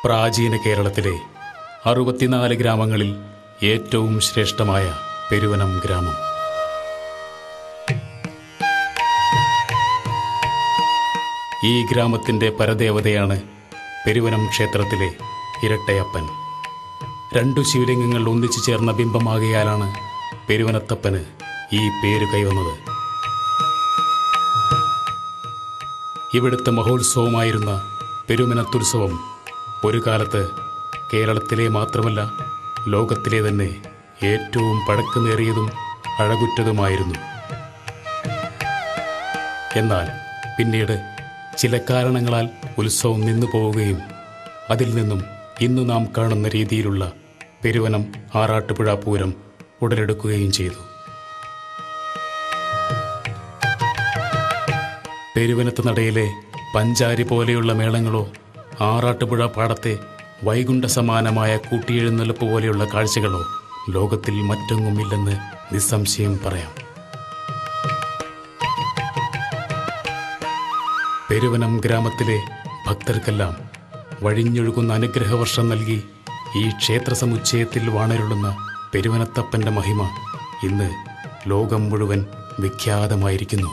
പ്രാചീന കേരളത്തിലെ 64 ഗ്രാമങ്ങളിൽ ഏറ്റവും ശ്രേഷ്ഠമായ പെരുവനം ഗ്രാമം. ഈ ഗ്രാമത്തിൻ്റെ പരദേവതയാണ് പെരുവനം ക്ഷേത്രത്തിലെ ഇരട്ടയപ്പൻ. 2 ശിവലിംഗങ്ങൾ ഒന്നിച്ചു ചേർന്ന ബിംബമാകിയാലാണ് പെരുവനത്തപ്പന് ഈ പേര് കൈവന്നത്. ഇവിടുത്തെ മഹോത്സവമായിരുന്ന പെരുവനത്തുത്സവം ഒരു കാലത്ത് കേരളത്തിലെ മാത്രമല്ല ലോകത്തിലെ തന്നെ ഏറ്റവും പഴക്കമേറിയതും അഴകുറ്റതുമായിരുന്നു. എന്നാൽ പിന്നീട് ചില കാരണങ്ങളാൽ ഉത്സവം നിന്നു പോവുകയും അതിൽ നിന്നും ഇന്ന് നാം കാണുന്ന രീതിയിലുള്ള പെരുവനം ആറാട്ടുപുഴ പൂരം ഉടലെടുക്കുകയും ചെയ്തു. പെരുവനത്ത് നടയിലെ പഞ്ചാരി പോലെയുള്ള മേളങ്ങളോ ആറാട്ടുപുഴ പാടത്തെ വൈകുണ്ഠ സമാനമായ കൂട്ടിയെഴുന്നള്ളിപ്പ് പോലെയുള്ള കാഴ്ചകളോ ലോകത്തിൽ മറ്റൊന്നുമില്ലെന്ന് നിസ്സംശയം പറയാം. പെരുവനം ഗ്രാമത്തിലെ ഭക്തർക്കെല്ലാം വഴിഞ്ഞൊഴുകുന്ന അനുഗ്രഹവർഷം നൽകി ഈ ക്ഷേത്ര സമുച്ചയത്തിൽ വാണരുളുന്ന പെരുവനത്തപ്പൻ്റെ മഹിമ ഇന്ന് ലോകം മുഴുവൻ വിഖ്യാതമായിരിക്കുന്നു.